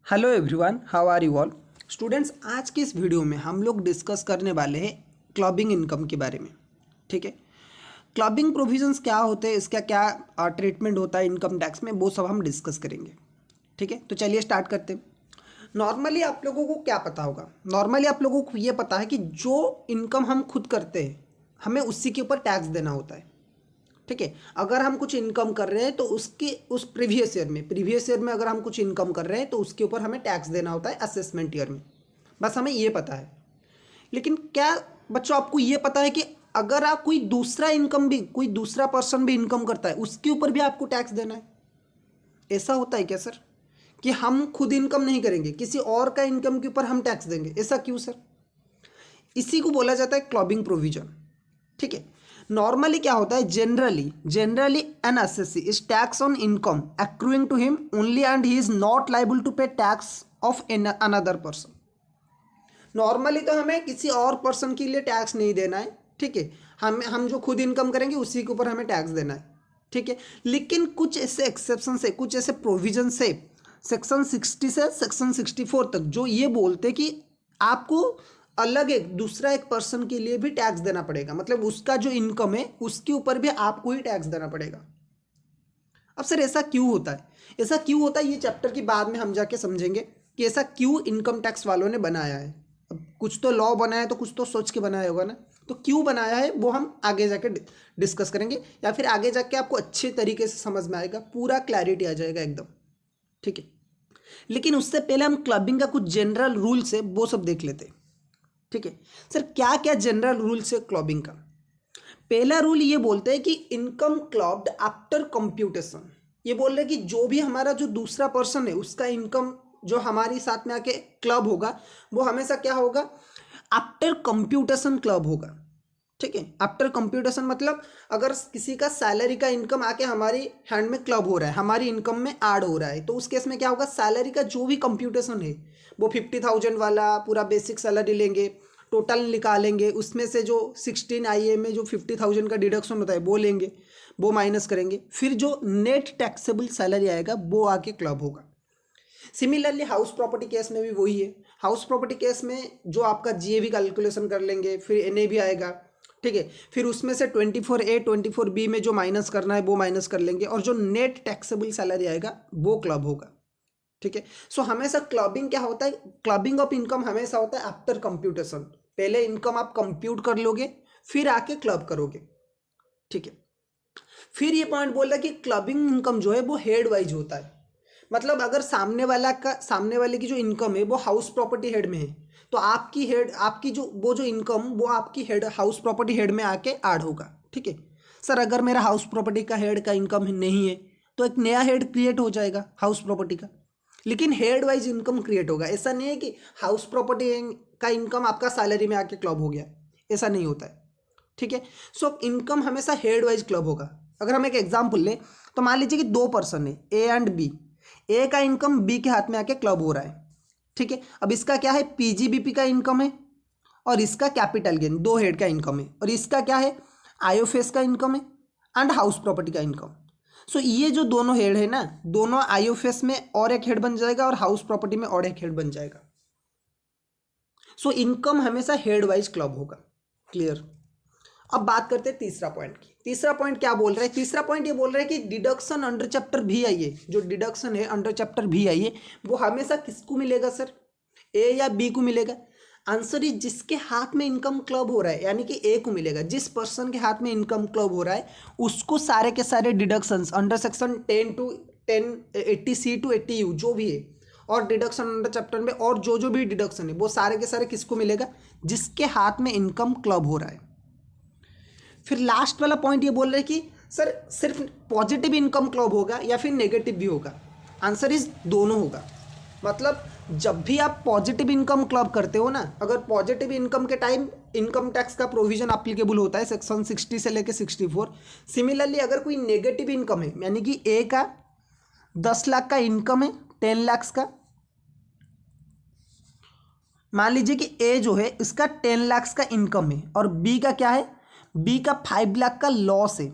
Hello everyone, how are you all students. आज की इस वीडियो में हम लोग डिस्कस करने वाले हैं क्लबिंग इनकम के बारे में। ठीक है, क्लबिंग प्रोविजंस क्या होते हैं, इसका क्या ट्रीटमेंट होता है इनकम टैक्स में, वो सब हम डिस्कस करेंगे। ठीक है, तो चलिए स्टार्ट करते हैं। नॉर्मली आप लोगों को क्या पता होगा, नॉर्मली आप लोगों को ये पता है कि जो इनकम हम खुद करते हैं हमें उसी के ऊपर टैक्स देना होता है। ठीक है, अगर हम कुछ इनकम कर रहे हैं तो उसके उस प्रीवियस ईयर में अगर हम कुछ इनकम कर रहे हैं तो उसके ऊपर हमें टैक्स देना होता है असेसमेंट ईयर में। बस हमें ये पता है। लेकिन क्या बच्चों आपको ये पता है कि अगर आप कोई दूसरा पर्सन भी इनकम करता है उसके ऊपर भी आपको टैक्स देना है? ऐसा होता है क्या सर कि हम खुद इनकम नहीं करेंगे, किसी और का इनकम के ऊपर हम टैक्स देंगे? ऐसा क्यों सर? इसी को बोला जाता है क्लबिंग प्रोविजन। ठीक है, नॉर्मली क्या होता है, generally an assessee is tax on income accruing to him only and he is not liable to pay tax of another person. Normally तो हमें किसी और पर्सन के लिए टैक्स नहीं देना है। ठीक है, हम जो खुद इनकम करेंगे उसी के ऊपर हमें टैक्स देना है। ठीक है, लेकिन कुछ ऐसे एक्सेप्शन है, कुछ ऐसे प्रोविजन से सेक्शन 60 से सेक्शन 64 तक जो ये बोलते कि आपको अलग एक पर्सन के लिए भी टैक्स देना पड़ेगा, मतलब उसका जो इनकम है उसके ऊपर भी आपको ही टैक्स देना पड़ेगा। अब सर ऐसा क्यों होता है, ऐसा क्यों होता है ये चैप्टर की बाद में हम जाके समझेंगे कि ऐसा क्यों इनकम टैक्स वालों ने बनाया है। अब कुछ तो लॉ बनाया है तो कुछ तो सोच के बनाया होगा ना, तो क्यों बनाया है वो हम आगे जाके डिस्कस करेंगे, या फिर आगे जाके आपको अच्छे तरीके से समझ में आएगा, पूरा क्लैरिटी आ जाएगा एकदम। ठीक है, लेकिन उससे पहले हम क्लबिंग का कुछ जनरल रूल्स है वो सब देख लेते हैं। ठीक है सर, क्या क्या जनरल रूल्स है क्लबिंग का? पहला रूल ये बोलते हैं कि इनकम क्लब्ड आफ्टर कंप्यूटेशन। ये बोल रहे हैं कि जो भी हमारा जो दूसरा पर्सन है उसका इनकम जो हमारी साथ में आके क्लब होगा वो हमेशा क्या होगा, आफ्टर कंप्यूटेशन क्लब होगा। ठीक है, आफ्टर कंप्यूटेशन मतलब अगर किसी का सैलरी का इनकम आके हमारी हैंड में क्लब हो रहा है, हमारी इनकम में ऐड हो रहा है, तो उस केस में क्या होगा, सैलरी का जो भी कंप्यूटेशन है वो 50,000 वाला पूरा बेसिक सैलरी लेंगे, टोटल निकालेंगे, उसमें से जो 16 IA में जो 50,000 का डिडक्शन होता है वो लेंगे, वो माइनस करेंगे, फिर जो नेट टैक्सेबल सैलरी आएगा वो आके क्लब होगा। सिमिलरली हाउस प्रॉपर्टी केस में भी वही है। हाउस प्रॉपर्टी केस में जो आपका GAV कैलकुलेशन कर लेंगे, फिर NA भी आएगा। ठीक है, फिर उसमें से 24A 24B में जो माइनस करना है वो माइनस कर लेंगे, और जो नेट टैक्सेबल सैलरी आएगा वो क्लब होगा। ठीक है, सो हमेशा क्लबिंग क्या होता है, क्लबिंग ऑफ इनकम हमेशा होता है आफ्टर कंप्यूटेशन। पहले इनकम आप कंप्यूट कर लोगे फिर आके क्लब करोगे। ठीक है, फिर ये पॉइंट बोल रहा है कि क्लबिंग इनकम जो है वो हेड वाइज होता है। मतलब अगर सामने वाले की जो इनकम है वो हाउस प्रॉपर्टी हेड में है, तो आपकी जो इनकम वो आपकी हेड हाउस प्रॉपर्टी हेड में आके ऐड होगा। ठीक है सर, अगर मेरा हाउस प्रॉपर्टी का हेड का इनकम नहीं है तो एक नया हेड क्रिएट हो जाएगा हाउस प्रॉपर्टी का, लेकिन हेड वाइज इनकम क्रिएट होगा। ऐसा नहीं है कि हाउस प्रॉपर्टी का इनकम आपका सैलरी में आके क्लब हो गया, ऐसा नहीं होता है। ठीक है, सो इनकम हमेशा हेड वाइज क्लब होगा। अगर हम एक एग्जांपल लें तो मान लीजिए कि दो पर्सन है A एंड B, ए का इनकम B के हाथ में आके क्लब हो रहा है। ठीक है, अब इसका क्या है, PGBP का इनकम है और इसका कैपिटल गेन, दो हेड का इनकम है, और इसका क्या है, IOFS का इनकम है एंड हाउस प्रॉपर्टी का इनकम। सो ये जो दोनों हेड है ना, दोनों IOFS में और एक हेड बन जाएगा और हाउस प्रॉपर्टी में और एक हेड बन जाएगा। सो इनकम हमेशा हेड वाइज क्लब होगा। क्लियर? अब बात करते हैं तीसरा पॉइंट की। तीसरा पॉइंट क्या बोल रहा है, तीसरा पॉइंट ये बोल रहा है कि डिडक्शन अंडर चैप्टर भी आइए, जो डिडक्शन है अंडर चैप्टर भी आइए वो हमेशा किसको मिलेगा सर, A या B को मिलेगा? आंसर इज जिसके हाथ में इनकम क्लब हो रहा है, यानी कि A को मिलेगा। जिस पर्सन के हाथ में इनकम क्लब हो रहा है उसको सारे के सारे deductions under section 10 to 80C to 80U जो भी है, और डिडक्शन अंडर चैप्टर में और जो भी डिडक्शन है वो सारे के सारे किसको मिलेगा, जिसके हाथ में इनकम क्लब हो रहा है। फिर लास्ट वाला पॉइंट ये बोल रहे हैं कि सर सिर्फ पॉजिटिव इनकम क्लब होगा या फिर नेगेटिव भी होगा? आंसर इज दोनों होगा। मतलब जब भी आप पॉजिटिव इनकम क्लब करते हो ना, अगर पॉजिटिव इनकम के टाइम इनकम टैक्स का प्रोविजन अप्लीकेबल होता है सेक्शन 60 से लेकर 64। सिमिलरली अगर कोई नेगेटिव इनकम है, यानी कि A का 10 लाख का इनकम है 10 लाख का, मान लीजिए कि A जो है इसका 10 लाख का इनकम है और B का क्या है, B का 5 लाख का लॉस है,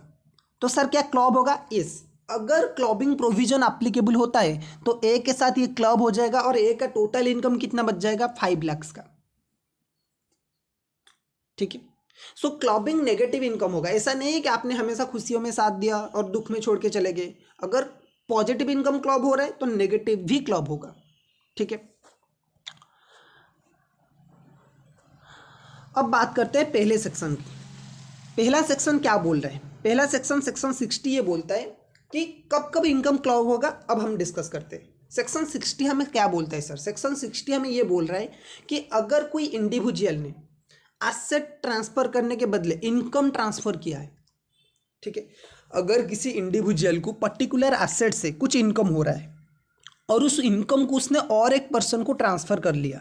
तो सर क्या क्लब होगा? यस। अगर क्लबिंग प्रोविजन एप्लीकेबल होता है तो ए के साथ ये क्लब हो जाएगा और ए का टोटल इनकम कितना बच जाएगा 5 लाख का। ठीक है, सो क्लबिंग नेगेटिव इनकम होगा। ऐसा नहीं है कि आपने हमेशा खुशियों में साथ दिया और दुख में छोड़ के चले गए। अगर पॉजिटिव इनकम क्लब हो रहा है तो नेगेटिव भी क्लब होगा। ठीक है, अब बात करते हैं पहले सेक्शन की। पहला सेक्शन क्या बोल रहा है? पहला सेक्शन सेक्शन 60 ये बोलता है कि कब कब इनकम क्लब होगा। अब हम डिस्कस करते हैं सेक्शन 60 हमें क्या बोलता है। सर सेक्शन 60 हमें ये बोल रहा है कि अगर कोई इंडिविजुअल ने एसेट ट्रांसफर करने के बदले इनकम ट्रांसफर किया है, ठीक है, अगर किसी इंडिविजुअल को पर्टिकुलर एसेट से कुछ इनकम हो रहा है और उस इनकम को उसने और एक पर्सन को ट्रांसफर कर लिया,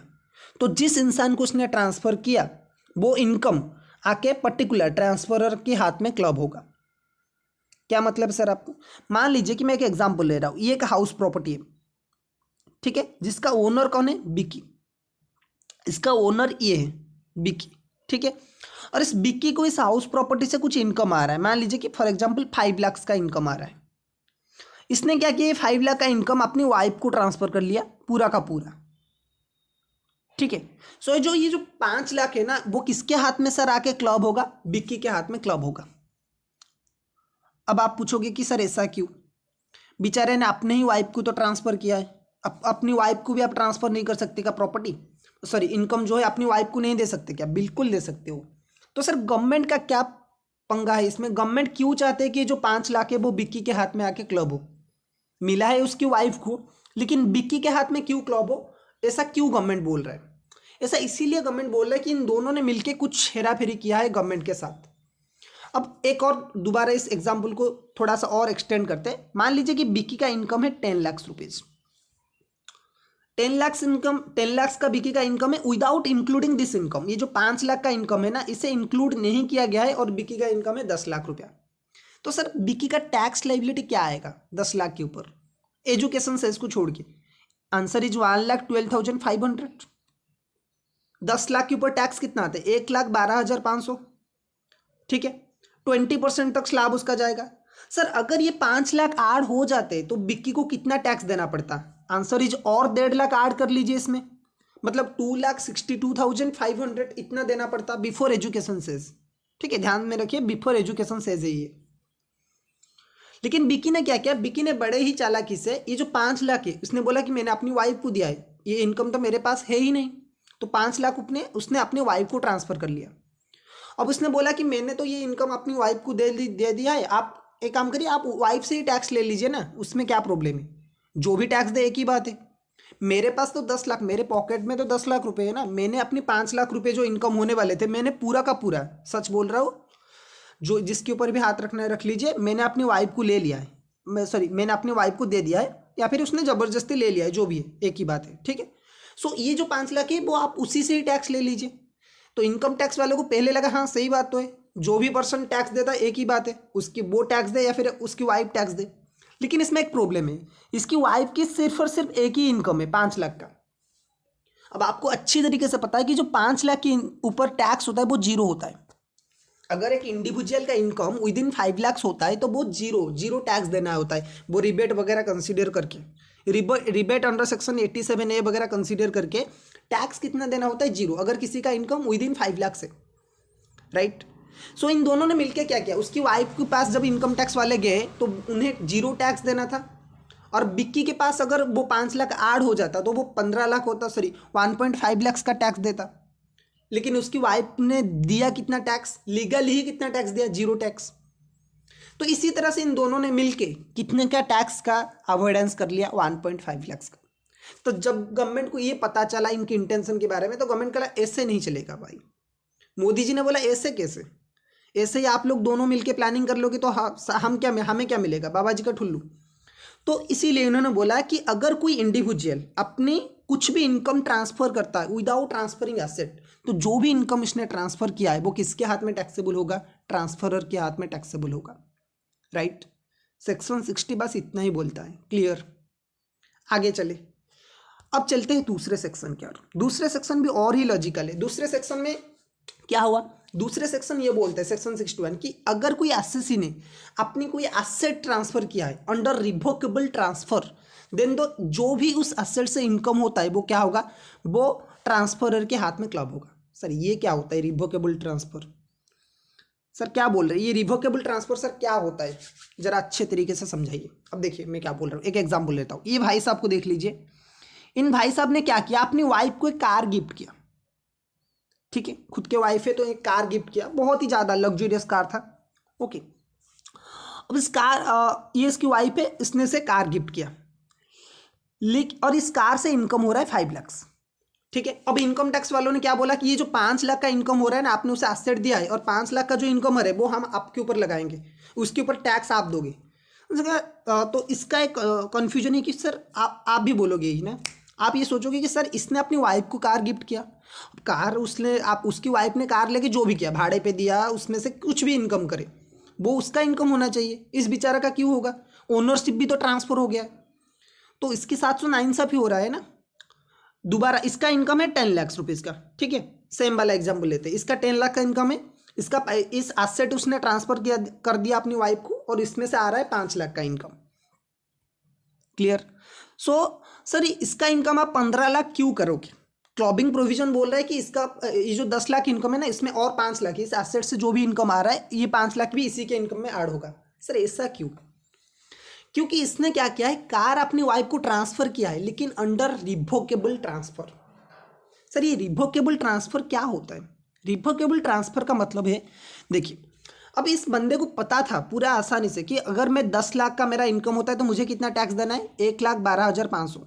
तो जिस इंसान को उसने ट्रांसफर किया वो इनकम आके पर्टिकुलर ट्रांसफरर के हाथ में क्लब होगा। क्या मतलब सर आपको? मान लीजिए कि मैं एक एग्जांपल ले रहा हूं, ये एक हाउस प्रॉपर्टी है, ठीक है, जिसका ओनर कौन है? बिक्की। इसका ओनर ये है बिक्की, ठीक है, और इस बिक्की को इस हाउस प्रॉपर्टी से कुछ इनकम आ रहा है। मान लीजिए कि फॉर एग्जांपल 5 लाख का इनकम आ रहा है। इसने क्या किया? 5 लाख का इनकम अपनी वाइफ को ट्रांसफर कर लिया पूरा का पूरा। ठीक है, सो ये जो 5 लाख है ना, वो किसके हाथ में सर आके क्लब होगा? बिक्की के हाथ में क्लब होगा। अब आप पूछोगे कि सर ऐसा क्यों? बेचारे ने अपने ही वाइफ को तो ट्रांसफर किया है, अपनी वाइफ को भी आप ट्रांसफर नहीं कर सकते क्या? प्रॉपर्टी सॉरी इनकम जो है अपनी वाइफ को नहीं दे सकते क्या? बिल्कुल दे सकते हो। तो सर गवर्नमेंट का क्या पंगा है इसमें? गवर्नमेंट क्यों चाहते हैं कि जो 5 लाख है वो बिक्की के हाथ में आके क्लब हो? मिला है उसकी वाइफ को, लेकिन बिक्की के हाथ में क्यों क्लब हो? ऐसा क्यों गवर्नमेंट बोल रहा है? ऐसा इसीलिए गवर्नमेंट बोल रहा है कि इन दोनों ने मिलकर कुछ हेराफेरी किया है गवर्नमेंट के साथ। अब एक और दोबारा इस एग्जाम्पल को थोड़ा सा और एक्सटेंड करते हैं। मान लीजिए कि बिक्की का इनकम है 10 लाख रुपीज। 10 लाख का बिक्की का इनकम है विदाउट इंक्लूडिंग दिस इनकम। ये जो 5 लाख का इनकम है ना, इसे इंक्लूड नहीं किया गया है और बिक्की का इनकम है 10 लाख रुपया। तो सर बिक्की का टैक्स लाइबिलिटी क्या आएगा 10 लाख के ऊपर, एजुकेशन सेस को छोड़ के? Answer is 1,12,500। 10 लाख के ऊपर टैक्स कितना आता है? 1,12,500। ठीक है, 20% तक स्लैब उसका जाएगा। सर अगर ये 5 लाख ऐड हो जाते तो बिक्की को कितना टैक्स देना पड़ता? आंसर इज और 1.5 लाख ऐड कर लीजिए इसमें, मतलब 2,62,500 इतना देना पड़ता बिफोर एजुकेशन सेज। ठीक है, ध्यान में रखिए बिफोर एजुकेशन सेज है ये। लेकिन बिक्की ने क्या किया? बिक्की ने बड़े ही चालाकी से ये जो 5 लाख है उसने बोला कि मैंने अपनी वाइफ को दिया है, ये इनकम तो मेरे पास है ही नहीं, तो 5 लाख उसने अपनी वाइफ को ट्रांसफर कर लिया। अब उसने बोला कि मैंने तो ये इनकम अपनी वाइफ को दे दिया है, आप एक काम करिए, आप वाइफ से ही टैक्स ले लीजिए ना, उसमें क्या प्रॉब्लम है? जो भी टैक्स दे एक ही बात है। मेरे पास तो 10 लाख, मेरे पॉकेट में तो 10 लाख रुपए है ना, मैंने अपनी 5 लाख रुपए जो इनकम होने वाले थे मैंने पूरा का पूरा, सच बोल रहा हूँ, जो जिसके ऊपर भी हाथ रखना है रख लीजिए, मैंने अपनी वाइफ को ले लिया है, मैंने अपनी वाइफ को दे दिया है या फिर उसने ज़बरदस्ती ले लिया है, जो भी है एक ही बात है। ठीक है, सो ये जो 5 लाख है वो आप उसी से ही टैक्स ले लीजिए। तो इनकम टैक्स वालों को पहले लगा हाँ सही बात तो है, जो भी पर्सन टैक्स देता है एक ही बात है, उसकी वो टैक्स दे या फिर उसकी वाइफ टैक्स दे। लेकिन इसमें एक प्रॉब्लम है, इसकी वाइफ की सिर्फ और सिर्फ एक ही इनकम है 5 लाख का। अब आपको अच्छी तरीके से पता है कि जो 5 लाख के ऊपर टैक्स होता है वो जीरो होता है। अगर एक इंडिविजुअल का इनकम विद इन 5 लाख होता है तो वो जीरो टैक्स देना होता है, वो रिबेट वगैरह कंसीडर करके, रिबेट अंडर सेक्शन 87A वगैरह कंसीडर करके टैक्स कितना देना होता है? जीरो, अगर किसी का इनकम विद इन 5 लाख से, राइट। सो इन दोनों ने मिलकर क्या किया? उसकी वाइफ के पास जब इनकम टैक्स वाले गए तो उन्हें जीरो टैक्स देना था, और बिक्की के पास अगर वो 5 लाख ऐड हो जाता तो वो 15 लाख होता, सॉरी 1.5 लाख का टैक्स देता। लेकिन उसकी वाइफ ने दिया कितना टैक्स? लीगली ही कितना टैक्स दिया? Zero tax. तो इसी तरह से इन दोनों ने मिलके कितने का टैक्स का अवॉइडेंस कर लिया? 1.5 लाख का। तो जब गवर्नमेंट को ये पता चला इनके इंटेंशन के बारे में, तो गवर्नमेंट कहा ऐसे नहीं चलेगा भाई। मोदी जी ने बोला ऐसे कैसे, ऐसे ही आप लोग दोनों मिलके प्लानिंग कर लोगे तो हमें क्या मिलेगा? बाबा जी का ठुल्लू। तो इसीलिए उन्होंने बोला कि अगर कोई इंडिविजुअल अपनी कुछ भी इनकम ट्रांसफर करता है विदाउट ट्रांसफरिंग एसेट, तो जो भी इनकम इसने ट्रांसफर किया है वो किसके हाथ में टैक्सेबल होगा? ट्रांसफरर के हाथ में टैक्सेबल होगा, राइट। सेक्शन 60 बस इतना ही बोलता है, क्लियर। आगे चले, अब चलते हैं दूसरे सेक्शन की ओर। दूसरे सेक्शन भी और ही लॉजिकल है। दूसरे सेक्शन में क्या हुआ दूसरे सेक्शन ये बोलते हैं सेक्शन 61 कि अगर कोई एसएससी ने अपनी कोई एसेट ट्रांसफर किया है अंडर रिवोकेबल ट्रांसफर, देन दो जो भी उस एसेट से इनकम होता है वो क्या होगा, वो ट्रांसफरर के हाथ में क्लब होगा। सर ये क्या होता है रिवोकेबल ट्रांसफर? सर क्या बोल रहे हैं ये रिवोकेबल ट्रांसफर सर क्या होता है, जरा अच्छे तरीके से समझाइए। अब देखिए मैं क्या बोल रहा हूँ, एक एग्जाम्पल लेता हूँ। ये भाई साहब को देख लीजिए, इन भाई साहब ने क्या किया, अपनी वाइफ को एक कार गिफ्ट किया। ठीक है, खुद के वाइफ है तो एक कार गिफ्ट किया, बहुत ही ज़्यादा लग्जूरियस कार था। ओके, अब इस कार ये इसकी वाइफ है, इसने से कार गिफ्ट किया, लेकिन और इस कार से इनकम हो रहा है 5 लाख। ठीक है, अब इनकम टैक्स वालों ने क्या बोला कि ये जो 5 लाख का इनकम हो रहा है ना, आपने उसे एसेट दिया है और 5 लाख का जो इनकम है वो हम आपके ऊपर लगाएंगे, उसके ऊपर टैक्स आप दोगे। तो इसका एक कन्फ्यूजन है कि सर आप भी बोलोगे ही ना, आप ये सोचोगे कि सर इसने अपनी वाइफ को कार गिफ्ट किया, कार उसने आप उसकी वाइफ ने कार लेके जो भी किया भाड़े पे दिया, उसमें से कुछ भी इनकम करे वो उसका इनकम होना चाहिए, इस बेचारा का क्यों होगा? ओनरशिप भी तो ट्रांसफर हो गया है, तो इसके साथ तो नाइंसाफी हो रहा है ना। दोबारा इसका इनकम है 10 लाख रुपीज़ का, ठीक है, सेम वाला एग्जाम्पल लेते हैं, इसका 10 लाख का इनकम है, इसका इस एसेट उसने ट्रांसफर किया कर दिया अपनी वाइफ को और इसमें से आ रहा है 5 लाख का इनकम। क्लियर? सो सर इसका इनकम आप 15 लाख क्यों करोगे? क्लॉबिंग प्रोविजन बोल रहा है कि इसका ये जो 10 लाख इनकम है ना, इसमें और 5 लाख इस एसेट से जो भी इनकम आ रहा है ये 5 लाख भी इसी के इनकम में ऐड होगा। सर ऐसा क्यों? क्योंकि इसने क्या किया है, कार अपनी वाइफ को ट्रांसफर किया है लेकिन अंडर रिवोकेबल ट्रांसफर। सर ये रिवोकेबल ट्रांसफर क्या होता है? रिवोकेबल ट्रांसफर का मतलब है, देखिए अब इस बंदे को पता था पूरा आसानी से कि अगर मैं 10 लाख का मेरा इनकम होता है तो मुझे कितना टैक्स देना है, 1,12,500।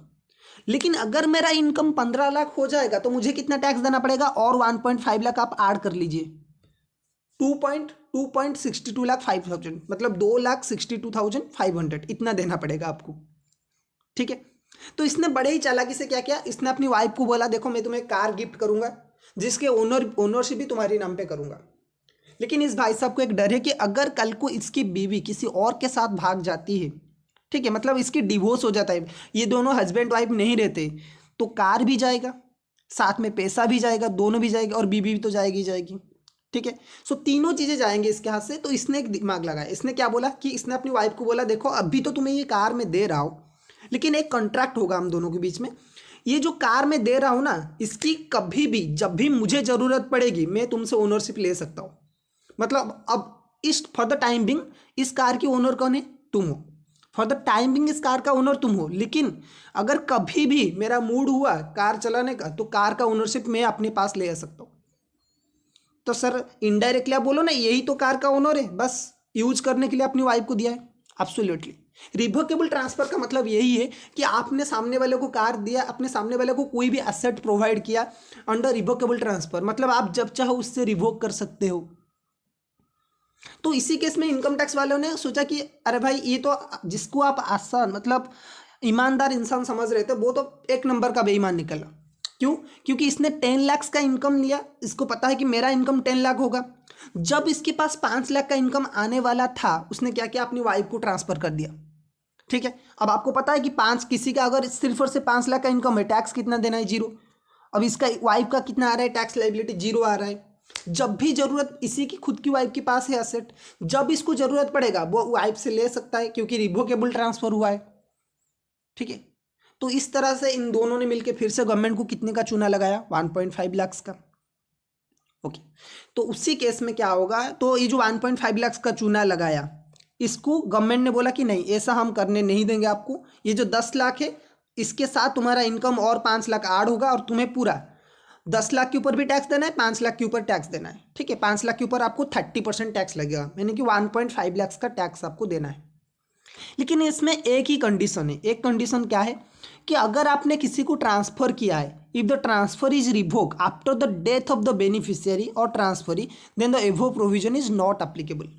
लेकिन अगर मेरा इनकम 15 लाख हो जाएगा तो मुझे कितना टैक्स देना पड़ेगा, और 1.5 लाख आप ऐड कर लीजिए, 2.62 लाख 5,000, मतलब 2,62,500 इतना देना पड़ेगा आपको। ठीक है, तो इसने बड़े ही चालाकी से क्या किया, इसने अपनी वाइफ को बोला देखो मैं तुम्हें कार गिफ्ट करूंगा जिसके ओनरशिप भी तुम्हारे नाम पे करूंगा। लेकिन इस भाई साहब को एक डर है कि अगर कल को इसकी बीवी किसी और के साथ भाग जाती है, ठीक है, मतलब इसकी डिवोर्स हो जाता है, ये दोनों हस्बैंड वाइफ नहीं रहते, तो कार भी जाएगा, साथ में पैसा भी जाएगा, दोनों भी जाएगा और बीवी भी तो जाएगी ही जाएगी। ठीक है, सो तीनों चीज़ें जाएंगी इसके हाथ से। तो इसने एक दिमाग लगाया, इसने क्या बोला कि इसने अपनी वाइफ को बोला देखो अभी तो तुम्हें ये कार में दे रहा हूँ, लेकिन एक कॉन्ट्रैक्ट होगा हम दोनों के बीच में, ये जो कार मैं दे रहा हूँ ना, इसकी कभी भी जब भी मुझे ज़रूरत पड़ेगी मैं तुमसे ओनरशिप ले सकता हूँ। मतलब अब इस फॉर द टाइम बिंग इस कार की ओनर कौन है, तुम हो। फॉर द टाइम बिंग इस कार का ओनर तुम हो, लेकिन अगर कभी भी मेरा मूड हुआ कार चलाने का तो कार का ओनरशिप मैं अपने पास ले आ सकता हूँ। तो सर इनडायरेक्टली आप बोलो ना यही तो कार का ओनर है, बस यूज करने के लिए अपनी वाइफ को दिया है। एब्सोल्युटली, रिवोकेबल ट्रांसफर का मतलब यही है कि आपने सामने वाले को कार दिया, अपने सामने वाले को कोई भी एसेट प्रोवाइड किया अंडर रिवोकेबल ट्रांसफर, मतलब आप जब चाहो उससे रिवोक कर सकते हो। तो इसी केस में इनकम टैक्स वालों ने सोचा कि अरे भाई ये तो जिसको आप आसान मतलब ईमानदार इंसान समझ रहे थे वो तो एक नंबर का बेईमान निकला। क्यों? क्योंकि इसने 10 लाख का इनकम लिया, इसको पता है कि मेरा इनकम 10 लाख होगा। जब इसके पास 5 लाख का इनकम आने वाला था उसने क्या किया, अपनी वाइफ को ट्रांसफर कर दिया। ठीक है, अब आपको पता है कि किसी का अगर सिर्फ और सिर्फ 5 लाख का इनकम है, टैक्स कितना देना है, 0। अब इसका वाइफ का कितना आ रहा है, टैक्स लायबिलिटी 0 आ रहा है। जब भी जरूरत, इसी की खुद की वाइफ के पास है एसेट, जब इसको जरूरत पड़ेगा वो वाइफ से ले सकता है क्योंकि रिवोकेबल ट्रांसफर हुआ है। ठीक है, तो इस तरह से इन दोनों ने मिलकर फिर से गवर्नमेंट को कितने का चूना लगाया, 1.5 लाख का। ओके, तो उसी केस में क्या होगा, तो ये जो 1.5 लाख का चूना लगाया इसको गवर्नमेंट ने बोला कि नहीं ऐसा हम करने नहीं देंगे आपको, ये जो 10 लाख है इसके साथ तुम्हारा इनकम और 5 लाख ऐड होगा और तुम्हें पूरा 10 लाख के ऊपर भी टैक्स देना है, 5 लाख के ऊपर टैक्स देना है। ठीक है, 5 लाख के ऊपर आपको 30% टैक्स लगेगा, यानी कि 1.5 लाख का टैक्स आपको देना है। लेकिन इसमें एक ही कंडीशन है, एक कंडीशन क्या है कि अगर आपने किसी को ट्रांसफर किया है, if the transfer is revoke after the death of the beneficiary और transferee, then the above provision is not applicable.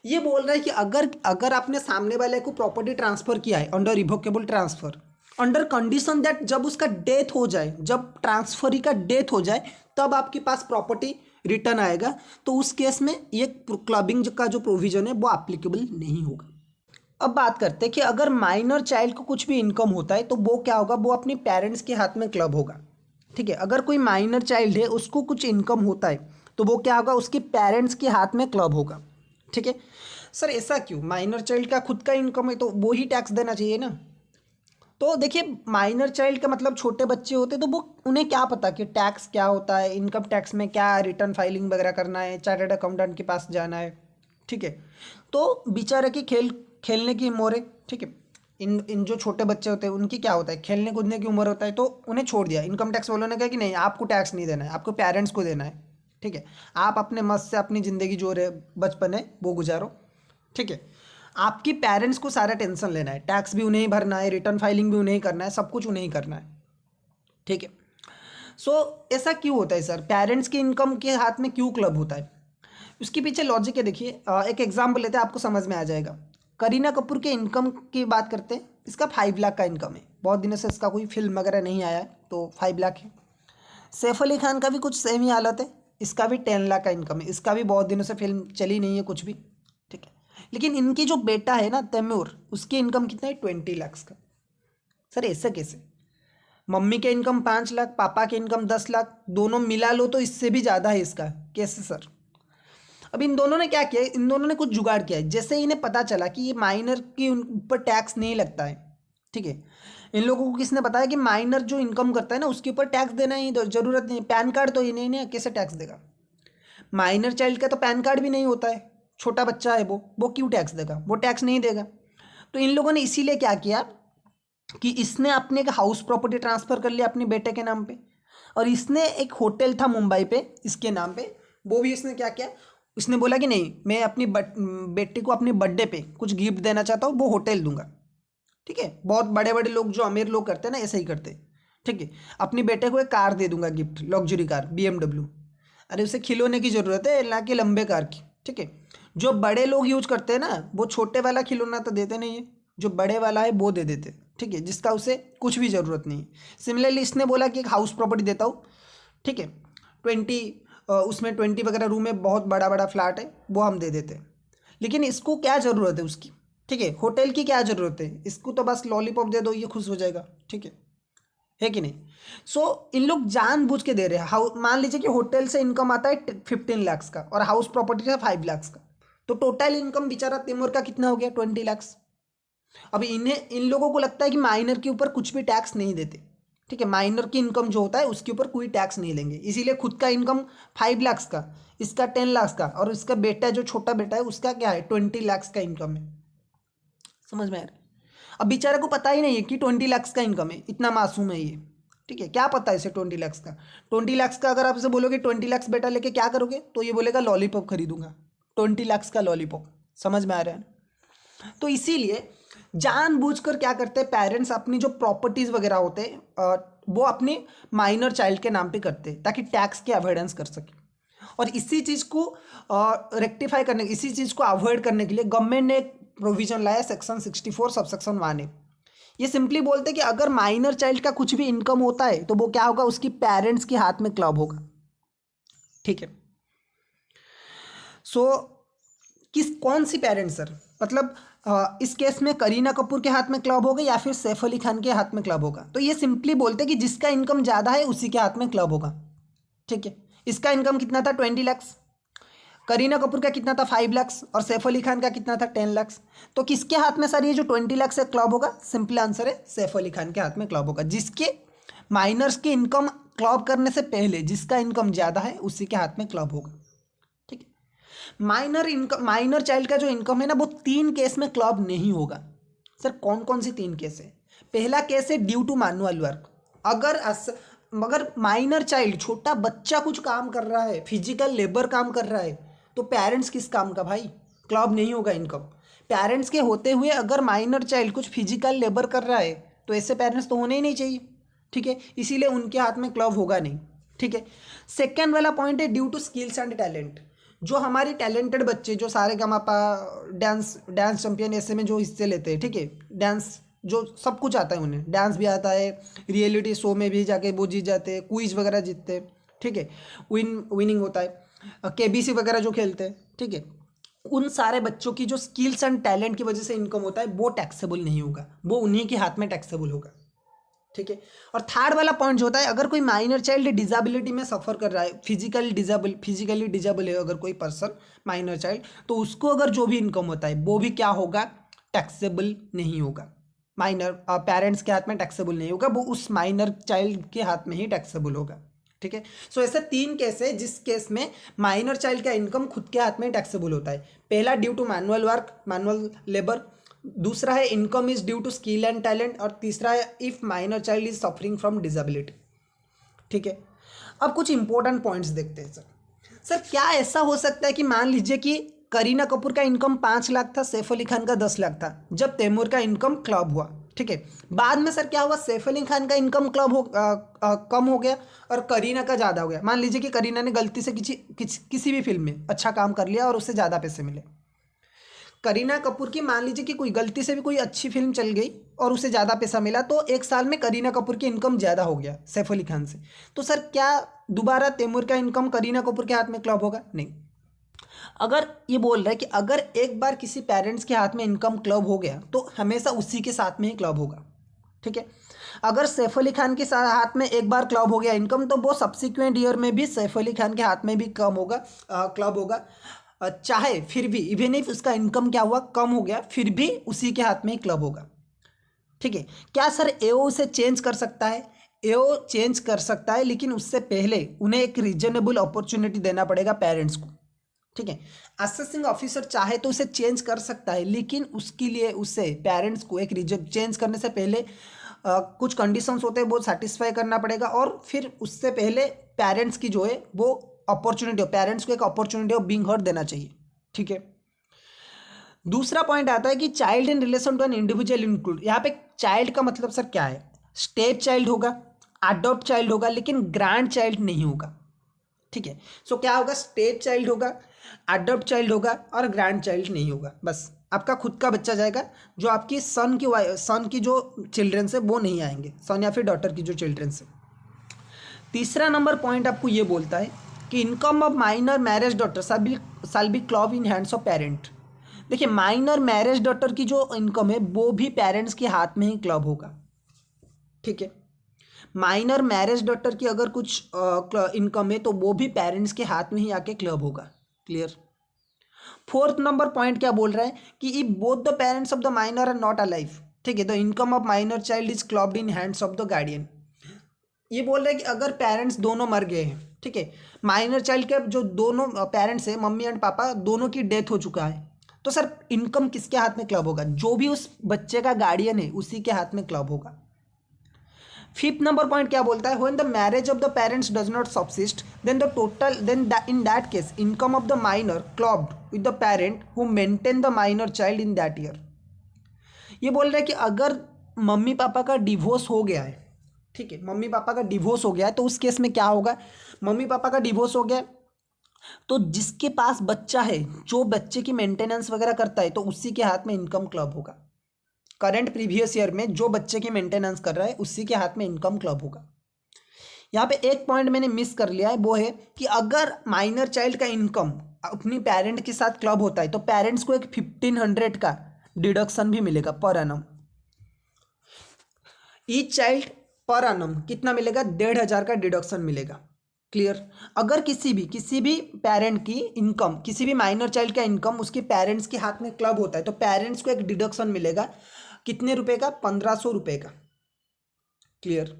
ये बोल रहा है कि अगर आपने सामने वाले को प्रॉपर्टी ट्रांसफर किया है under revocable transfer, under condition that जब उसका डेथ हो जाए, जब ट्रांसफरी का डेथ हो जाए तब आपके पास प्रॉपर्टी रिटर्न आएगा, तो उस केस में ये क्लबिंग का जो प्रोविजन है वो एप्लीकेबल नहीं होगा। अब बात करते हैं कि अगर माइनर चाइल्ड को कुछ भी इनकम होता है तो वो क्या होगा, वो अपने पेरेंट्स के हाथ में क्लब होगा। ठीक है, अगर कोई माइनर चाइल्ड है उसको कुछ इनकम होता है तो वो क्या होगा, उसके पेरेंट्स के हाथ में क्लब होगा। ठीक है सर, ऐसा क्यों? माइनर चाइल्ड का खुद का इनकम है तो वो ही टैक्स देना चाहिए ना। तो देखिए, माइनर चाइल्ड का मतलब छोटे बच्चे होते, तो वो उन्हें क्या पता कि टैक्स क्या होता है, इनकम टैक्स में क्या रिटर्न फाइलिंग वगैरह करना है, चार्टर्ड अकाउंटेंट के पास जाना है। ठीक है, तो बेचारे की खेलने की उम्र है। ठीक है, इन इन जो छोटे बच्चे होते हैं उनकी क्या होता है, खेलने कूदने की उम्र होता है, तो उन्हें छोड़ दिया। इनकम टैक्स वालों ने कहा कि नहीं, आपको टैक्स नहीं देना है, आपको पेरेंट्स को देना है। ठीक है, आप अपने मस्त से अपनी ज़िंदगी जो रहे बचपन है वो गुजारो। ठीक है, आपकी पेरेंट्स को सारा टेंशन लेना है, टैक्स भी उन्हें ही भरना है, रिटर्न फाइलिंग भी उन्हें ही करना है, सब कुछ उन्हें ही करना है। ठीक है, सो ऐसा क्यों होता है सर, पेरेंट्स की इनकम के हाथ में क्यों क्लब होता है? उसके पीछे लॉजिक है। देखिए, एक एग्जाम्पल लेते हैं, आपको समझ में आ जाएगा। करीना कपूर के इनकम की बात करते हैं। इसका 5 लाख का इनकम है, बहुत दिनों से इसका कोई फिल्म वगैरह नहीं आया है, तो 5 लाख है। सैफ अली खान का भी कुछ सेम ही हालत है, इसका भी 10 लाख का इनकम है, इसका भी बहुत दिनों से फिल्म चली नहीं है कुछ भी। ठीक है, लेकिन इनकी जो बेटा है ना तैमूर, उसकी इनकम कितना है, 20 लाख का। सर ऐसे कैसे? मम्मी के इनकम 5 लाख, पापा के इनकम 10 लाख, दोनों मिला लो तो इससे भी ज़्यादा है इसका, कैसे सर? अब इन दोनों ने क्या किया है, इन दोनों ने कुछ जुगाड़ किया है। जैसे इन्हें पता चला कि ये माइनर के ऊपर टैक्स नहीं लगता है। ठीक है, इन लोगों को किसने बताया कि माइनर जो इनकम करता है ना उसके ऊपर टैक्स देना ही जरूरत नहीं है, पैन कार्ड तो इन्हें नहीं, कैसे टैक्स देगा? माइनर चाइल्ड का तो पैन कार्ड भी नहीं होता है, छोटा बच्चा है वो क्यों टैक्स देगा? वो टैक्स नहीं देगा। तो इन लोगों ने इसीलिए क्या किया कि इसने अपने एक हाउस प्रॉपर्टी ट्रांसफ़र कर लिया अपने बेटे के नाम पे, और इसने एक होटल था मुंबई पे इसके नाम पे, वो भी इसने क्या किया, इसने बोला कि नहीं, मैं अपनी बेटे को अपने बर्थडे पे कुछ गिफ्ट देना चाहता हूँ, वो होटल दूंगा। ठीक है, बहुत बड़े बड़े लोग जो अमीर लोग करते हैं ना ऐसे ही करते हैं। ठीक है, अपनी बेटे को एक कार दे दूंगा गिफ्ट, लग्जरी कार BMW। अरे उसे खिलौने की ज़रूरत है, ना कि लंबे कार की। ठीक है, जो बड़े लोग यूज करते हैं ना वो छोटे वाला खिलौना तो देते नहीं है, जो बड़े वाला है वो दे देते। ठीक है, जिसका उसे कुछ भी ज़रूरत नहीं है। सिमिलरली इसने बोला कि एक हाउस प्रॉपर्टी देता हूँ। ठीक है, 20 उसमें 20 वगैरह रूम है, बहुत बड़ा बड़ा फ्लैट है, वो हम दे देते हैं। लेकिन इसको क्या ज़रूरत है उसकी? ठीक है, होटल की क्या ज़रूरत है इसको, तो बस लॉलीपॉप दे दो, ये खुश हो जाएगा। ठीक है कि नहीं? सो इन लोग जानबूझ के दे रहे हैं। हाउ मान लीजिए कि होटल से इनकम आता है 15 लाख का, और हाउस प्रॉपर्टी से 5 लाख का, तो टोटल इनकम बेचारा तैमूर का कितना हो गया, 20 लाख। अब इन्हें इन लोगों को लगता है कि माइनर के ऊपर कुछ भी टैक्स नहीं देते। ठीक है, माइनर की इनकम जो होता है उसके ऊपर कोई टैक्स नहीं लेंगे, इसीलिए खुद का इनकम 5 लाख का, इसका 10 लाख का, और इसका बेटा जो छोटा बेटा है उसका क्या है, 20 लाख का इनकम है। समझ में आ रहा है? अब बेचारे को पता ही नहीं है कि 20 लाख का इनकम है, इतना मासूम है ये। ठीक है, क्या पता है इसे 20 लाख का? 20 लाख का अगर आप इसे बोलोगे 20 लाख बेटा लेके क्या करोगे, तो ये बोलेगा लॉलीपॉप खरीदूंगा, 20 लाख का लॉलीपॉप। समझ में आ रहा है? तो इसीलिए जानबूझकर क्या करते हैं पेरेंट्स, अपनी जो प्रॉपर्टीज वगैरह होते हैं वो अपने माइनर चाइल्ड के नाम पे करते हैं, ताकि टैक्स के अवॉइडेंस कर सके। और इसी चीज़ को रेक्टिफाई करने, इसी चीज़ को अवॉइड करने के लिए गवर्नमेंट ने एक प्रोविजन लाया, सेक्शन 64 सबसेक्शन 1 है। ये सिंपली बोलते हैं कि अगर माइनर चाइल्ड का कुछ भी इनकम होता है तो वो क्या होगा, उसकी पेरेंट्स के हाथ में क्लब होगा। ठीक है, सो कौन सी पेरेंट्स सर, मतलब इस केस में करीना कपूर के हाथ में क्लब होगा या फिर सैफ अली खान के हाथ में क्लब होगा? तो ये सिंपली बोलते हैं कि जिसका इनकम ज़्यादा है उसी के हाथ में क्लब होगा। ठीक है, इसका इनकम कितना था, 20 लाख। करीना कपूर का कितना था, 5 लाख। और सैफ अली खान का कितना था, 10 लाख। तो किसके हाथ में सर ये जो 20 लाख से क्लब होगा? सिंपल आंसर है, सैफ अली खान के हाथ में क्लब होगा। जिसके माइनर्स की इनकम क्लब करने से पहले जिसका इनकम ज़्यादा है उसी के हाथ में क्लब होगा। ठीक है, माइनर चाइल्ड का जो इनकम है ना वो 3 केस में क्लब नहीं होगा। सर कौन कौन सी 3 केस है? पहला केस है ड्यू टू मैनुअल वर्क। अगर माइनर चाइल्ड, छोटा बच्चा कुछ काम कर रहा है, फिजिकल लेबर काम कर रहा है, तो पेरेंट्स किस काम का भाई, क्लब नहीं होगा इनकम। पेरेंट्स के होते हुए अगर माइनर चाइल्ड कुछ फिजिकल लेबर कर रहा है तो ऐसे पेरेंट्स तो होने ही नहीं चाहिए। ठीक है, इसीलिए उनके हाथ में क्लब होगा नहीं। ठीक है, सेकेंड वाला पॉइंट है due to skills and talent. जो हमारे टैलेंटेड बच्चे जो सारे गामापा, डांस चैंपियन ऐसे में जो हिस्से लेते हैं, ठीक है, डांस जो सब कुछ आता है उन्हें, डांस भी आता है, रियलिटी शो में भी जाके वो जीत जाते हैं, क्विज वगैरह जीतते हैं। ठीक है, विनिंग होता है, KBC वगैरह जो खेलते हैं। ठीक है, उन सारे बच्चों की जो स्किल्स एंड टैलेंट की वजह से इनकम होता है वो टैक्सेबल नहीं होगा, वो उन्हीं के हाथ में टैक्सेबल होगा। ठीक है। और थर्ड वाला पॉइंट जो होता है, अगर कोई माइनर चाइल्ड डिजेबिलिटी में सफ़र कर रहा है, फिजिकली डिजेबल है अगर कोई पर्सन माइनर चाइल्ड, तो उसको अगर जो भी इनकम होता है वो भी क्या होगा, टैक्सेबल नहीं होगा। माइनर पेरेंट्स के हाथ में टैक्सेबल नहीं होगा, वो उस माइनर चाइल्ड के हाथ में ही टैक्सेबल होगा। ठीक है। सो ऐसे 3 केस है जिस केस में माइनर चाइल्ड का इनकम खुद के हाथ में टैक्सेबल होता है। पहला due to manual work, manual labour, दूसरा है income is due to skill and talent, और तीसरा है if minor child is suffering from disability. ठीक है। अब कुछ इंपॉर्टेंट पॉइंट्स देखते हैं सर क्या ऐसा हो सकता है कि मान लीजिए कि करीना कपूर का इनकम 5 लाख था, सैफ अली खान का 10 लाख था जब तैमूर का इनकम क्लब हुआ। ठीक है। बाद में सर क्या हुआ, सैफ अली खान का इनकम कम हो गया और करीना का ज़्यादा हो गया। मान लीजिए कि करीना ने गलती से किसी भी फिल्म में अच्छा काम कर लिया और उससे ज़्यादा पैसे मिले। करीना कपूर की मान लीजिए कि कोई गलती से भी कोई अच्छी फिल्म चल गई और उसे ज़्यादा पैसा मिला, तो एक साल में करीना कपूर की इनकम ज़्यादा हो गया सैफ अली खान से। तो सर क्या दोबारा तैमूर का इनकम करीना कपूर के हाथ में क्लब होगा? नहीं। अगर ये बोल रहा है कि अगर एक बार किसी पेरेंट्स के हाथ में इनकम क्लब हो गया तो हमेशा उसी के साथ में ही क्लब होगा। ठीक है। अगर सैफ अली खान के हाथ में एक बार क्लब हो गया इनकम, तो वो सब्सिक्वेंट ईयर में भी सैफ अली खान के हाथ में भी कम होगा, क्लब होगा। चाहे फिर भी इवन इफ उसका इनकम क्या हुआ, कम हो गया, फिर भी उसी के हाथ में ही क्लब होगा। ठीक है। क्या सर एओ उसे चेंज कर सकता है? एओ चेंज कर सकता है, लेकिन उससे पहले उन्हें एक रीजनेबल अपॉर्चुनिटी देना पड़ेगा पेरेंट्स को। ठीक है। असेसिंग ऑफिसर चाहे तो उसे चेंज कर सकता है, लेकिन उसके लिए उसे पेरेंट्स को एक रीजन चेंज करने से पहले कुछ कंडीशंस होते हैं वो सेटिस्फाई करना पड़ेगा, और फिर उससे पहले पेरेंट्स की जो है वो अपॉर्चुनिटी, पेरेंट्स को एक अपॉर्चुनिटी ऑफ बीइंग हर्ड देना चाहिए। ठीक है। दूसरा पॉइंट आता है कि child in relation to an individual include. यहाँ पे चाइल्ड का मतलब सर क्या है? स्टेप चाइल्ड होगा, अडॉप्ट चाइल्ड होगा, लेकिन ग्रैंड चाइल्ड नहीं होगा। ठीक है। सो क्या होगा, स्टेप चाइल्ड होगा, अडॉप्ट चाइल्ड होगा और ग्रैंड चाइल्ड नहीं होगा। बस आपका खुद का बच्चा जाएगा, जो आपकी सन की जो चिल्ड्रंस है वो नहीं आएंगे, सन या फिर डॉटर की जो चिल्ड्रंस है। तीसरा नंबर पॉइंट आपको ये बोलता है कि income of minor marriage daughter shall be club in hands of parent. देखिए, माइनर मैरिज डॉटर की जो इनकम है वो भी पेरेंट्स के हाथ में ही क्लब होगा। ठीक है। माइनर मैरिज डॉटर की अगर कुछ इनकम है तो वो भी पेरेंट्स के हाथ में ही आके क्लब होगा। क्लियर। फोर्थ नंबर पॉइंट क्या बोल रहा है कि if both the parents of the minor are not alive, ठीक है, the income of minor child is clubbed in hands of the guardian. ये बोल रहे हैं कि अगर पेरेंट्स दोनों मर गए हैं, ठीक है, माइनर चाइल्ड के जो दोनों पेरेंट्स हैं, मम्मी एंड पापा, दोनों की डेथ हो चुका है, तो सर इनकम किसके हाथ में क्लब होगा? जो भी उस बच्चे का गार्डियन है उसी के हाथ में क्लब होगा। फिफ्थ नंबर पॉइंट क्या बोलता है, when the marriage of the parents does not subsist then in that case income of the minor clubbed with the parent who maintain the minor child in that year. ये बोल रहे हैं कि अगर mummy papa का divorce हो गया है, ठीक है, मम्मी पापा का डिवोर्स हो गया है, तो उस केस में क्या होगा, मम्मी पापा का डिवोर्स हो गया तो जिसके पास बच्चा है, जो बच्चे की मेंटेनेंस वगैरह करता है, तो उसी के हाथ में इनकम क्लब होगा। करंट प्रीवियस ईयर में जो बच्चे की मेंटेनेंस कर रहा है उसी के हाथ में इनकम क्लब होगा। यहाँ पे एक पॉइंट मैंने मिस कर लिया है, वो है कि अगर माइनर चाइल्ड का इनकम अपनी पेरेंट के साथ क्लब होता है तो पेरेंट्स को एक 1500 का डिडक्शन भी मिलेगा per annum. Each child per annum कितना मिलेगा? 1500 का डिडक्शन मिलेगा। क्लियर। अगर किसी भी पेरेंट की इनकम, किसी भी माइनर चाइल्ड का इनकम उसके पेरेंट्स के हाथ में क्लब होता है तो पेरेंट्स को एक डिडक्शन मिलेगा, कितने रुपए का? 1500 रुपए का। क्लियर।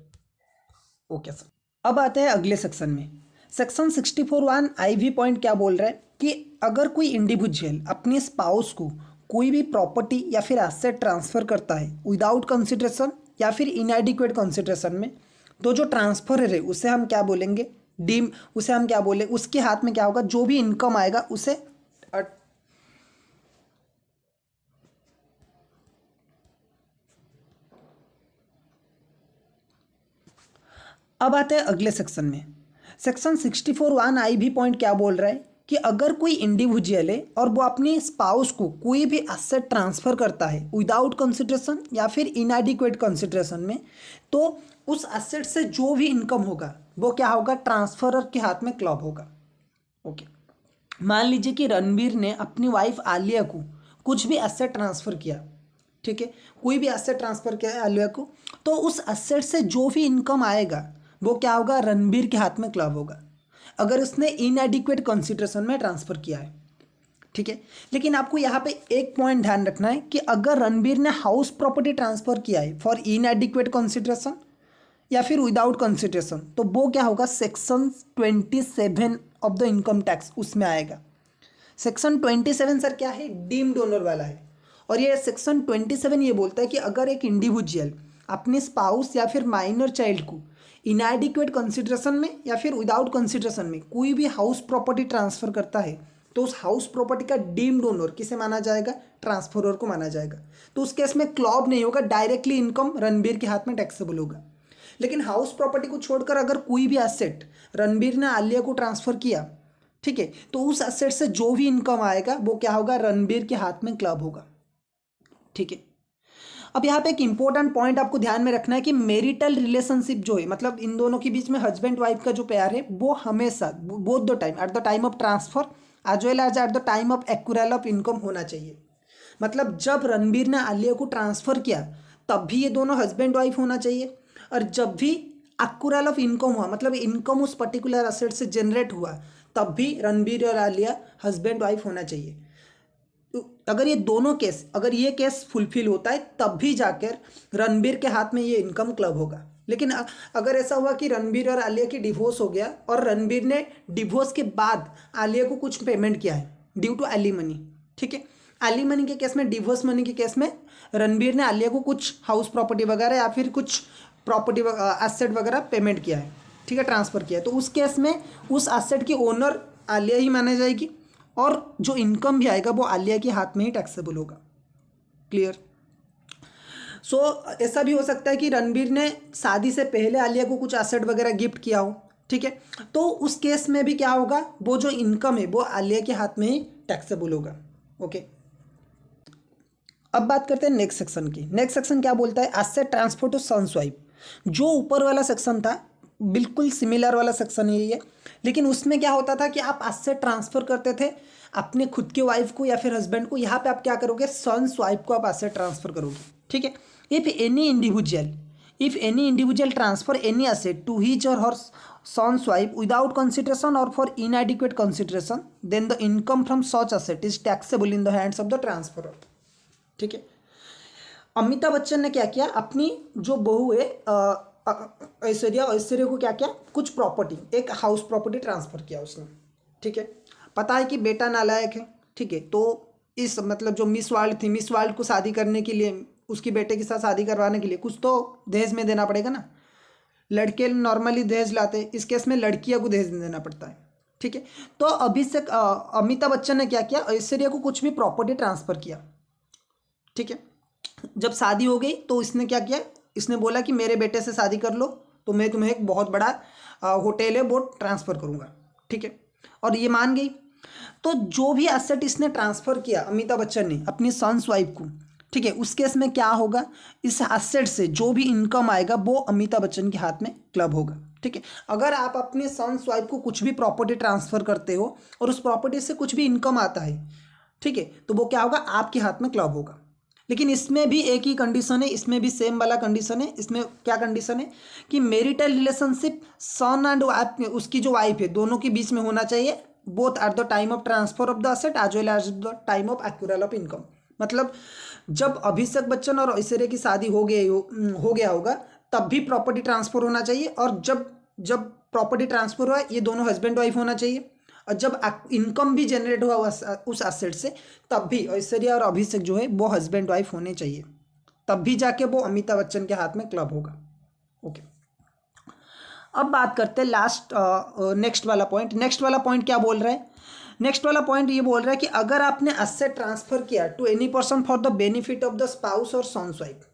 Okay sir. अब आते हैं अगले सेक्शन में। सेक्शन 64(1) IV पॉइंट क्या बोल रहा है कि अगर कोई इंडिविजुअल अपने स्पाउस को कोई भी प्रॉपर्टी या फिर एसेट ट्रांसफर करता है विदाउट कंसिडरेशन या फिर इनएडिक्वेट कंसिडरेशन में, तो जो ट्रांसफर है उसे हम क्या बोलेंगे? उसे हम क्या बोले, उसके हाथ में क्या होगा? जो भी इनकम आएगा उसे अब आते हैं अगले सेक्शन में। सेक्शन 64(1) IV पॉइंट क्या बोल रहा है कि अगर कोई इंडिविजुअल है और वो अपनी स्पाउस को कोई भी एसेट ट्रांसफर करता है विदाउट कंसिडरेशन या फिर इनएडिक्वेट कंसिडरेशन में, तो उस एसेट से जो भी इनकम होगा वो क्या होगा? ट्रांसफरर के हाथ में क्लब होगा। ओके। मान लीजिए कि रणबीर ने अपनी वाइफ आलिया को कुछ भी एसेट ट्रांसफर किया, ठीक है, कोई भी एसेट ट्रांसफर किया है आलिया को, तो उस एसेट से जो भी इनकम आएगा वो क्या होगा, रणबीर के हाथ में क्लब होगा, अगर उसने इनएडिक्वेट कंसिडरेशन में ट्रांसफर किया है। ठीक है, लेकिन आपको यहाँ पे एक पॉइंट ध्यान रखना है कि अगर रणबीर ने हाउस प्रॉपर्टी ट्रांसफर किया है फॉर इनएडिक्वेट कंसिडरेशन या फिर विदाउट कंसिडरेशन, तो वो क्या होगा, section 27 of the income tax उसमें आएगा। सेक्शन 27 सर क्या है, डीम्ड ओनर वाला है, और ये सेक्शन 27 ये बोलता है कि अगर एक इंडिविजुअल अपने स्पाउस या फिर माइनर चाइल्ड को इनएडिक्वेट कंसिडरेशन में या फिर विदाउट कंसिडरेशन में कोई भी हाउस प्रॉपर्टी ट्रांसफर करता है, तो उस हाउस प्रॉपर्टी का डीम्ड ओनर किसे माना जाएगा, ट्रांसफरर को माना जाएगा। तो उस केस में क्लॉब नहीं होगा, डायरेक्टली इनकम रणबीर के हाथ में टैक्सेबल होगा। लेकिन हाउस प्रॉपर्टी को छोड़कर अगर कोई भी एसेट रणबीर ने आलिया को ट्रांसफर किया, ठीक है, तो उस एसेट से जो भी इनकम आएगा वो क्या होगा, रणबीर के हाथ में क्लब होगा। ठीक है, अब यहाँ पे एक इंपॉर्टेंट पॉइंट आपको ध्यान में रखना है कि मैरिटल रिलेशनशिप जो है, मतलब इन दोनों के बीच में हस्बैंड वाइफ का जो प्यार है, वो हमेशा both the time, at the time of transfer as well as at the time of acquiral of income होना चाहिए। मतलब जब रणबीर ने आलिया को ट्रांसफर किया तब भी ये दोनों हस्बैंड वाइफ होना चाहिए, और जब भी एक्वायरल ऑफ इनकम हुआ, मतलब इनकम उस पर्टिकुलर एसेट से जनरेट हुआ, तब भी रणबीर और आलिया हस्बैंड वाइफ होना चाहिए। अगर ये दोनों केस, अगर ये केस फुलफिल होता है तब भी जाकर रणबीर के हाथ में ये इनकम क्लब होगा। लेकिन अगर ऐसा हुआ कि रणबीर और आलिया की डिवोर्स हो गया और रणबीर ने डिवोर्स के बाद आलिया को कुछ पेमेंट किया है ड्यू टू एलिमनी, ठीक है, एलिमनी के केस में, डिवोर्स मनी के केस में रणबीर ने आलिया को कुछ हाउस प्रॉपर्टी वगैरह या फिर कुछ प्रॉपर्टी एसेट वगैरह पेमेंट किया है, ठीक है, ट्रांसफ़र किया है, तो उस केस में उस एसेट की ओनर आलिया ही मानी जाएगी और जो इनकम भी आएगा वो आलिया के हाथ में ही टैक्सेबल होगा। क्लियर? सो ऐसा भी हो सकता है कि रणबीर ने शादी से पहले आलिया को कुछ एसेट वगैरह गिफ्ट किया हो, ठीक है, तो उस केस में भी क्या होगा, वो जो इनकम है वो आलिया के हाथ में ही टैक्सेबल होगा। ओके, अब बात करते हैं नेक्स्ट सेक्शन की। नेक्स्ट सेक्शन क्या बोलता है, asset transfer to sons wife. जो ऊपर वाला सेक्शन था बिल्कुल सिमिलर वाला सेक्शन है ये, लेकिन उसमें क्या होता था कि आप एसेट ट्रांसफर करते थे अपने खुद के वाइफ को या फिर हस्बैंड को। यहाँ पे आप क्या करोगे, सन्स वाइफ को आप एसेट ट्रांसफर करोगे, ठीक है। If any individual transfer any asset to his और her sons wife without consideration और for inadequate consideration, then the income from such asset is taxable in the hands of the transferor. ठीक है, अमिताभ बच्चन ने क्या किया, अपनी जो बहू है ऐश्वर्या को क्या किया, कुछ प्रॉपर्टी, एक हाउस प्रॉपर्टी ट्रांसफर किया उसने, ठीक है। पता है कि बेटा नालायक है, ठीक है, तो इस मतलब जो मिस वर्ल्ड थी, मिस वर्ल्ड को शादी करने के लिए, उसकी बेटे के साथ शादी करवाने के लिए कुछ तो दहेज में देना पड़ेगा ना। लड़के नॉर्मली दहेज लाते, इस केस में लड़कियों को दहेज देना पड़ता है, ठीक है। तो अमिताभ बच्चन ने क्या किया, ऐश्वर्या को कुछ भी प्रॉपर्टी ट्रांसफर किया, ठीक है। जब शादी हो गई तो इसने क्या किया, इसने बोला कि मेरे बेटे से शादी कर लो तो मैं तुम्हें एक बहुत बड़ा होटल है वो ट्रांसफ़र करूँगा, ठीक है, और ये मान गई। तो जो भी एसेट इसने ट्रांसफ़र किया अमिताभ बच्चन ने अपनी सन्स वाइफ को, ठीक है, उस केस में क्या होगा, इस एसेट से जो भी इनकम आएगा वो अमिताभ बच्चन के हाथ में क्लब होगा, ठीक है। अगर आप अपने सन्स वाइफ को कुछ भी प्रॉपर्टी ट्रांसफ़र करते हो और उस प्रॉपर्टी से कुछ भी इनकम आता है, ठीक है, तो वो क्या होगा, आपके हाथ में क्लब होगा। लेकिन इसमें भी एक ही कंडीशन है, इसमें भी सेम वाला कंडीशन है। इसमें क्या कंडीशन है कि marital relationship son and wife, उसकी जो वाइफ है, दोनों के बीच में होना चाहिए, both at the time of transfer of the asset as well as the time of acquiral of income. मतलब जब अभिषेक बच्चन और ऐश्वर्या की शादी हो गया होगा तब भी प्रॉपर्टी ट्रांसफर होना चाहिए, और जब प्रॉपर्टी ट्रांसफर हुआ ये दोनों हस्बैंड वाइफ होना चाहिए, और जब इनकम भी जनरेट हुआ उस एसेट से तब भी ऐश्वर्या और अभिषेक जो है वो हस्बैंड वाइफ होने चाहिए, तब भी जाके वो अमिताभ बच्चन के हाथ में क्लब होगा। ओके, अब बात करते हैं लास्ट नेक्स्ट वाला पॉइंट। नेक्स्ट वाला पॉइंट क्या बोल रहा है, नेक्स्ट वाला पॉइंट ये बोल रहा है कि अगर आपने एसेट ट्रांसफर किया to any person for the benefit of the spouse और सन्स वाइफ,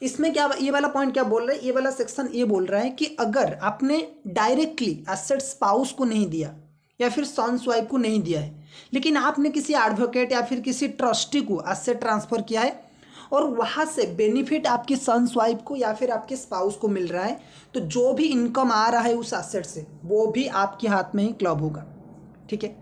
इसमें क्या, ये वाला पॉइंट क्या बोल रहा है, ये वाला सेक्शन ये बोल रहा है कि अगर आपने डायरेक्टली एसेट स्पाउस को नहीं दिया या फिर सन्स वाइफ को नहीं दिया है, लेकिन आपने किसी एडवोकेट या फिर किसी ट्रस्टी को एसेट ट्रांसफर किया है और वहाँ से बेनिफिट आपकी सन्स वाइफ को या फिर आपके स्पाउस को मिल रहा है, तो जो भी इनकम आ रहा है उस एसेट से वो भी आपके हाथ में ही क्लब होगा, ठीक है।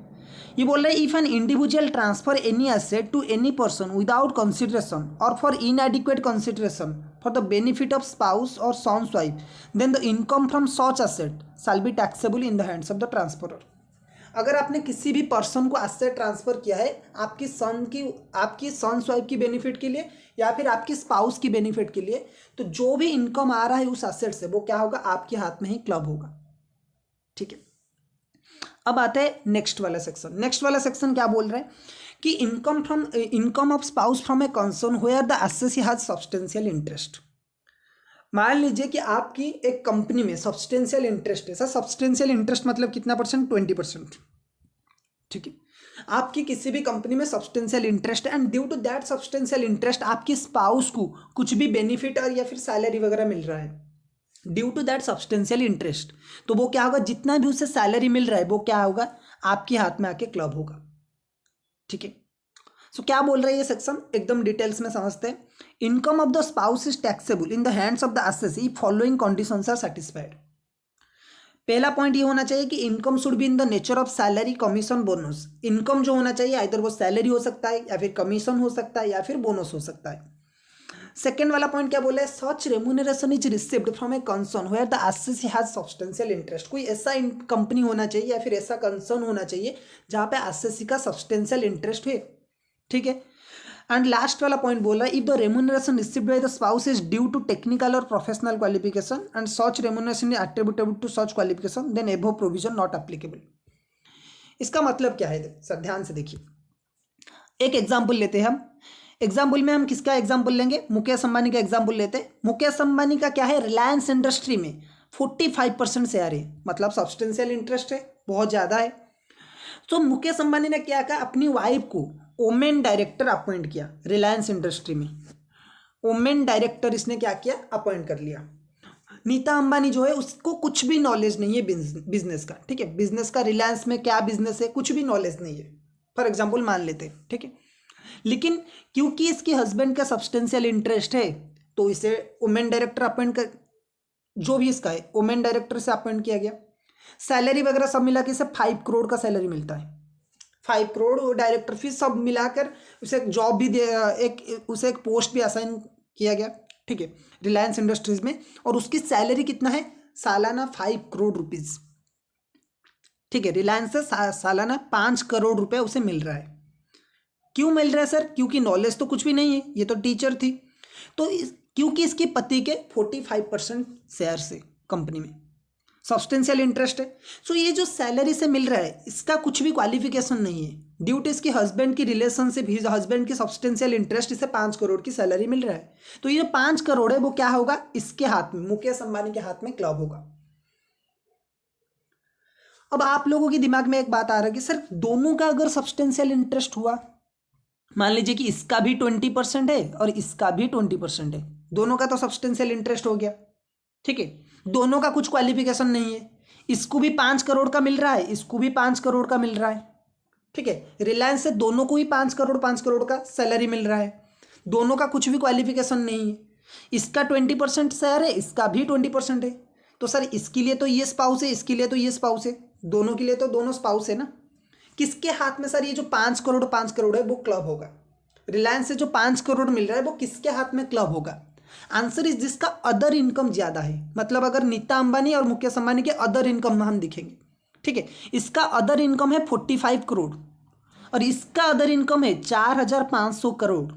ये बोल रहे हैं if an individual transfer any asset to any person without consideration और for inadequate consideration for the benefit of spouse और sons wife then the income from such asset shall be taxable in the hands of the transferor. अगर आपने किसी भी person को asset transfer किया है आपकी सन्स वाइफ की बेनिफिट के लिए या फिर आपकी स्पाउस की बेनिफिट के लिए, तो जो भी इनकम आ रहा है उस एसेट से वो क्या होगा, आपके हाथ में ही क्लब होगा। ठीक है, अब आते हैं नेक्स्ट वाला सेक्शन। नेक्स्ट वाला सेक्शन क्या बोल रहे हैं कि income of spouse from a concern where the assessee has substantial interest. मान लीजिए कि आपकी एक कंपनी में सब्सटेंशियल इंटरेस्ट है। सर सब्सटेंशियल इंटरेस्ट मतलब कितना परसेंट? 20%। ठीक है, आपकी किसी भी कंपनी में सब्सटेंशियल इंटरेस्ट है and due to that substantial interest आपकी स्पाउस को कुछ भी बेनिफिट और या फिर सैलरी वगैरह मिल रहा है due to that substantial interest, तो वो क्या होगा, जितना भी उसे सैलरी मिल रहा है वो क्या होगा, आपके हाथ में आके क्लब होगा। ठीक है, सो क्या बोल रहा है ये सेक्शन, एकदम डिटेल्स में समझते हैं। Income of the spouse is taxable in the hands of the assessee following conditions are satisfied. पहला पॉइंट ये होना चाहिए कि income should be in the nature of salary, commission, bonus. Income जो होना चाहिए आइदर वो सैलरी हो सकता है या फिर कमीशन हो सकता है या फिर बोनस हो सकता है। सेकेंड वाला पॉइंट क्या बोला है, such remuneration is received from a concern where the assessee has substantial interest. कोई ऐसा कंपनी होना चाहिए या फिर ऐसा कंसर्न होना चाहिए जहाँ पे एसेसी का सब्सटेंशियल इंटरेस्ट है। ठीक है, एंड लास्ट वाला पॉइंट बोला if the remuneration received by the spouse is due to technical और professional qualification and such remuneration is attributable to such qualification then above provision not applicable. इसका मतलब क्या है सर, ध्यान से देखिए। एक एग्जाम्पल लेते हैं हम। एग्जाम्पल में हम किसका एग्जाम्पल लेंगे, मुकेश अंबानी का एग्जाम्पल लेते हैं। मुकेश अंबानी का क्या है, रिलायंस इंडस्ट्री में 45% शेयर है, मतलब सब्सटेंशियल इंटरेस्ट है, बहुत ज़्यादा है। तो मुकेश अंबानी ने क्या कहा, अपनी वाइफ को वोमेन डायरेक्टर अपॉइंट किया रिलायंस इंडस्ट्री में। वोमेन डायरेक्टर इसने क्या किया, अपॉइंट कर लिया। नीता अंबानी जो है उसको कुछ भी नॉलेज नहीं है बिजनेस का। ठीक है, बिजनेस का, रिलायंस में क्या बिजनेस है कुछ भी नॉलेज नहीं है, फॉर एग्जाम्पल मान लेते हैं। ठीक है, लेकिन क्योंकि इसके हस्बैंड का सब्सटेंशियल इंटरेस्ट है तो इसे वुमेन डायरेक्टर अपॉइंट कर, जो भी इसका है वुमेन डायरेक्टर से अपॉइंट किया गया। सैलरी वगैरह सब मिला के इसे 5 करोड़ का सैलरी मिलता है। 5 करोड़ डायरेक्टर फीस सब मिलाकर उसे एक जॉब भी उसे एक पोस्ट भी असाइन किया गया। ठीक है, रिलायंस इंडस्ट्रीज में, और उसकी सैलरी कितना है, सालाना 5 करोड़ रुपीज। ठीक है, रिलायंस से सालाना 5 करोड़ रुपए उसे मिल रहा है। क्यों मिल रहा है सर, क्योंकि नॉलेज तो कुछ भी नहीं है, ये तो टीचर थी। तो क्योंकि इसके पति के 45% शेयर से कंपनी में सब्सटेंशियल इंटरेस्ट है। सो ये जो सैलरी से मिल रहा है इसका कुछ भी क्वालिफिकेशन नहीं है, ड्यू टू इसके हस्बैंड की रिलेशनशिप, हिज हस्बैंड की सब्सटेंशियल इंटरेस्ट, इसे 5 करोड़ की सैलरी मिल रहा है। तो ये 5 करोड़ है वो क्या होगा, इसके हाथ में, मुकेश अंबानी के हाथ में क्लब होगा। अब आप लोगों के दिमाग में एक बात आ रहा है कि सर दोनों का अगर सब्सटेंशियल इंटरेस्ट हुआ, मान लीजिए कि इसका भी 20% है और इसका भी 20% है, दोनों का तो सब्सटेंशियल इंटरेस्ट हो गया। ठीक है, दोनों का कुछ क्वालिफिकेशन नहीं है, इसको भी 5 करोड़ का मिल रहा है, इसको भी 5 करोड़ का मिल रहा है। ठीक है, रिलायंस से दोनों को ही 5 करोड़ का सैलरी मिल रहा है, दोनों का कुछ भी क्वालिफिकेशन नहीं है। इसका 20% शेयर है, इसका भी 20% है। तो सर इसके लिए तो ये स्पाउस है, इसके लिए तो ये स्पाउस है, दोनों के लिए तो दोनों स्पाउस है ना। किसके हाथ में सर ये जो 5 करोड़ है वो क्लब होगा, रिलायंस से जो 5 करोड़ मिल रहा है वो किसके हाथ में क्लब होगा। आंसर इज जिसका अदर इनकम ज़्यादा है, मतलब अगर नीता अंबानी और मुकेश अंबानी के अदर इनकम हम दिखेंगे। ठीक है, इसका अदर इनकम है 45 करोड़ और इसका अदर इनकम है 4500 करोड़।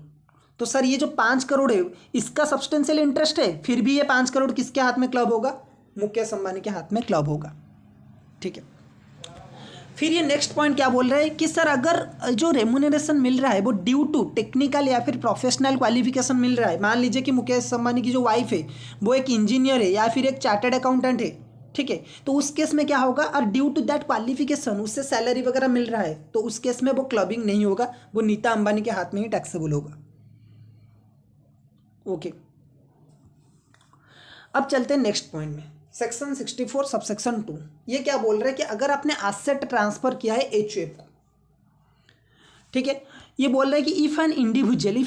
तो सर ये जो 5 करोड़ है इसका सब्सटेंशियल इंटरेस्ट है, फिर भी ये 5 करोड़ किसके हाथ में क्लब होगा, मुकेश अंबानी के हाथ में क्लब होगा। ठीक है, फिर ये नेक्स्ट पॉइंट क्या बोल रहा है कि सर अगर जो रेम्यूनरेशन मिल रहा है वो ड्यू टू टेक्निकल या फिर प्रोफेशनल क्वालिफिकेशन मिल रहा है, मान लीजिए कि मुकेश अंबानी की जो वाइफ है वो एक इंजीनियर है या फिर एक चार्टर्ड अकाउंटेंट है। ठीक है, तो उस केस में क्या होगा, और ड्यू टू दैट क्वालिफिकेशन उससे सैलरी वगैरह मिल रहा है, तो उस केस में वो क्लबिंग नहीं होगा, वो नीता अंबानी के हाथ में ही टैक्सेबल होगा। ओके, अब चलते हैं नेक्स्ट पॉइंट में, सेक्शन 64 सबसेक्शन 2। ये क्या बोल रहा है कि अगर आपने एसेट ट्रांसफर किया है एचयूएफ को, ठीक है, ये बोल रहा है कि if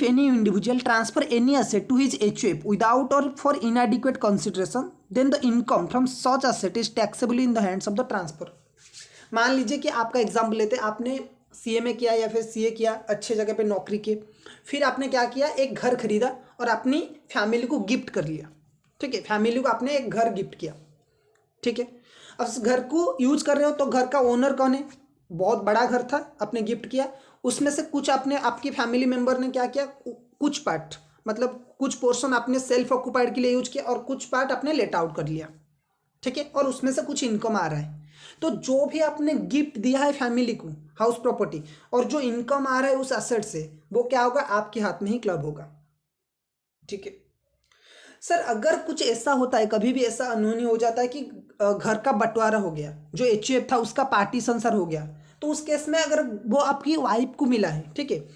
any individual transfer any asset to his HUF without और for inadequate consideration then the income from such asset is taxable in the hands of the transfer. मान लीजिए कि आपका एग्जाम्पल लेते हैं, आपने सीए में किया या फिर सीए किया, अच्छे जगह पे नौकरी की, फिर आपने क्या किया, एक घर खरीदा और अपनी फैमिली को गिफ्ट कर लिया। ठीक है, फैमिली को आपने एक घर गिफ्ट किया। ठीक है, अब उस घर को यूज कर रहे हो तो घर का ओनर कौन है, बहुत बड़ा घर था, आपने गिफ्ट किया, उसमें से कुछ आपने, आपकी फैमिली मेंबर ने क्या किया, कुछ पार्ट मतलब कुछ पोर्शन आपने सेल्फ ऑक्यूपाइड के लिए यूज किया और कुछ पार्ट आपने लेट आउट कर लिया। ठीक है, और उसमें से कुछ इनकम आ रहा है। तो जो भी आपने गिफ्ट दिया है फैमिली को, हाउस प्रॉपर्टी, और जो इनकम आ रहा है उस एसेट से, वो क्या होगा, आपके हाथ में ही क्लब होगा। ठीक है सर, अगर कुछ ऐसा होता है, कभी भी ऐसा अनहोनी हो जाता है कि घर का बंटवारा हो गया, जो एचयूएफ था उसका पार्टीशन सर हो गया, तो उस केस में अगर वो आपकी वाइफ को मिला है, ठीक है,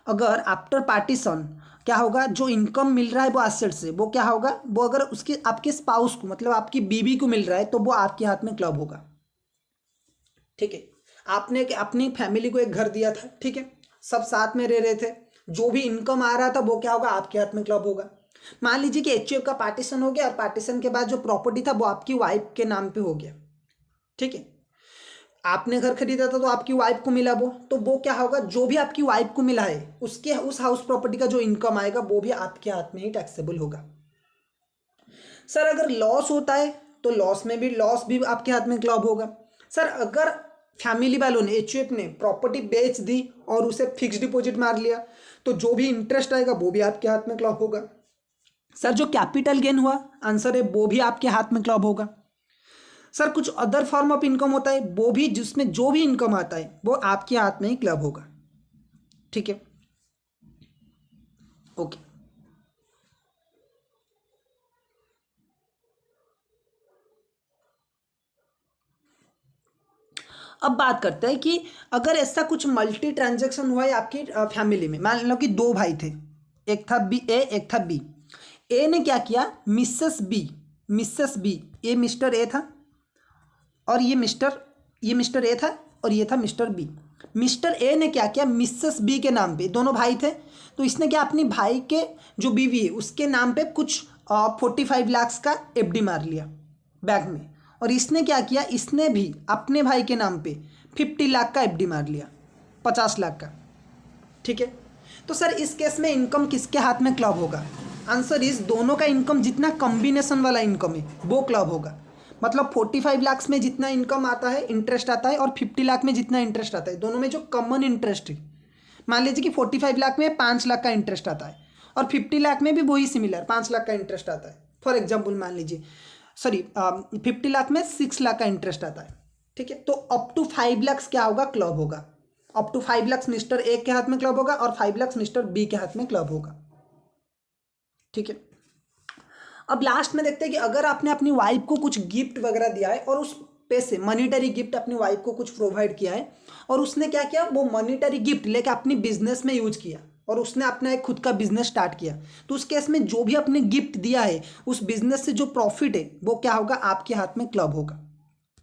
अगर आफ्टर पार्टीशन क्या होगा, जो इनकम मिल रहा है वो एसेट से, वो क्या होगा, वो अगर उसके आपके स्पाउस को मतलब आपकी बीवी को मिल रहा है तो वो आपके हाथ में क्लब होगा। ठीक है, आपने अपनी फैमिली को एक घर दिया था, ठीक है, सब साथ में रह रहे थे, जो भी इनकम आ रहा था वो क्या होगा, आपके हाथ में क्लब होगा। मान लीजिए कि एचयूएफ का पार्टीशन हो गया और पार्टीशन के बाद जो प्रॉपर्टी था वो आपकी वाइफ के नाम पे हो गया। ठीक है, आपने घर खरीदा था तो आपकी वाइफ को मिला वो, तो वो क्या होगा, जो भी आपकी वाइफ को मिला है उसके उस हाउस प्रॉपर्टी का जो इनकम आएगा वो भी आपके हाथ में ही टैक्सेबल होगा। सर अगर लॉस होता है तो लॉस भी आपके हाथ में क्लब होगा। सर अगर फैमिली वालों ने, एचयूएफ ने प्रॉपर्टी बेच दी और उसे फिक्स डिपॉजिट मार लिया तो जो भी इंटरेस्ट आएगा वो भी आपके हाथ में क्लब होगा। सर जो कैपिटल गेन हुआ, आंसर है वो भी आपके हाथ में क्लब होगा। सर कुछ अदर फॉर्म ऑफ इनकम होता है, वो भी, जिसमें जो भी इनकम आता है वो आपके हाथ में ही क्लब होगा। ठीक है, ओके। अब बात करते हैं कि अगर ऐसा कुछ मल्टी ट्रांजेक्शन हुआ है आपकी फैमिली में, मान लो कि दो भाई थे, एक था बी ए, एक था बी। ए ने क्या किया, मिसेस बी, ये मिस्टर ए था और ये मिस्टर ए था और ये था मिस्टर बी। मिस्टर ए ने क्या किया, मिसेस बी के नाम पे, दोनों भाई थे, तो इसने क्या, अपनी भाई के जो बीवी है उसके नाम पे कुछ 45 लाख का एफडी मार लिया बैंक में, और इसने क्या किया, इसने भी अपने भाई के नाम पे 50 लाख का एफडी मार लिया, 50 लाख का। ठीक है, तो सर इस केस में इनकम किसके हाथ में क्लब होगा, आंसर इज दोनों का इनकम जितना कॉम्बिनेशन वाला इनकम है वो क्लब होगा। मतलब 45 लाख में जितना इनकम आता है, इंटरेस्ट आता है, और 50 लाख में जितना इंटरेस्ट आता है, दोनों में जो कॉमन इंटरेस्ट है, मान लीजिए कि 45 लाख में 5 लाख का इंटरेस्ट आता है और 50 लाख में भी वही सिमिलर 5 लाख का इंटरेस्ट आता है। फॉर एग्जाम्पल मान लीजिए, सॉरी 50 लाख में 6 लाख का इंटरेस्ट आता है। ठीक है, तो अप टू 5 लाख क्या होगा, क्लब होगा। Up to 5 lakh mister A के हाथ में क्लब होगा और 5 लाख मिस्टर बी के हाथ में क्लब होगा। ठीक है, अब लास्ट में देखते हैं कि अगर आपने अपनी वाइफ को कुछ गिफ्ट वगैरह दिया है और उस पैसे, मॉनिटरी गिफ्ट अपनी वाइफ को कुछ प्रोवाइड किया है, और उसने क्या किया, वो मॉनिटरी गिफ्ट लेके अपनी बिजनेस में यूज किया और उसने अपना एक खुद का बिजनेस स्टार्ट किया, तो उस केस में जो भी आपने गिफ्ट दिया है उस बिजनेस से जो प्रॉफिट है वो क्या होगा, आपके हाथ में क्लब होगा।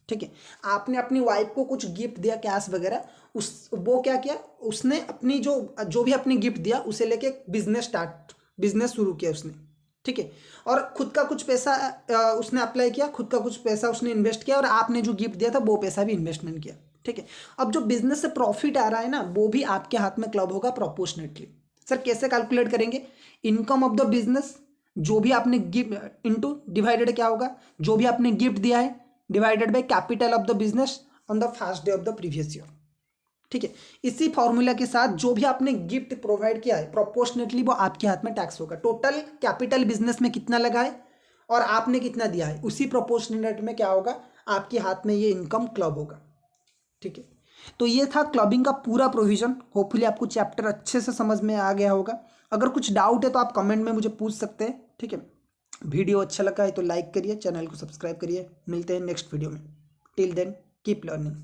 ठीक है, आपने अपनी वाइफ को कुछ गिफ्ट दिया, कैश वगैरह, उस वो क्या किया, उसने अपनी जो भी अपने गिफ्ट दिया उसे लेके बिजनेस शुरू किया उसने। ठीक है, और खुद का कुछ पैसा उसने अप्लाई किया, खुद का कुछ पैसा उसने इन्वेस्ट किया, और आपने जो गिफ्ट दिया था वो पैसा भी इन्वेस्टमेंट किया। ठीक है, अब जो बिजनेस से प्रॉफिट आ रहा है ना वो भी आपके हाथ में क्लब होगा प्रोपोर्शनेटली। सर कैसे कैलकुलेट करेंगे, इनकम ऑफ द बिजनेस, जो भी आपने गिफ्ट इंटू डिवाइडेड क्या होगा, जो भी आपने गिफ्ट दिया है divided by capital of the business on the first day of the previous year. ठीक है, इसी फॉर्मूला के साथ जो भी आपने गिफ्ट प्रोवाइड किया है प्रोपोर्शनेटली वो आपके हाथ में टैक्स होगा। टोटल कैपिटल बिजनेस में कितना लगा है और आपने कितना दिया है, उसी प्रोपोर्शनेट में क्या होगा, आपके हाथ में ये इनकम क्लब होगा। ठीक है, तो ये था क्लबिंग का पूरा प्रोविजन। होपफुली आपको चैप्टर अच्छे से समझ में आ गया होगा। अगर कुछ डाउट है तो आप कमेंट में मुझे पूछ सकते हैं। ठीक है, वीडियो अच्छा लगा है तो लाइक करिए, चैनल को सब्सक्राइब करिए। मिलते हैं नेक्स्ट वीडियो में। Till then keep learning.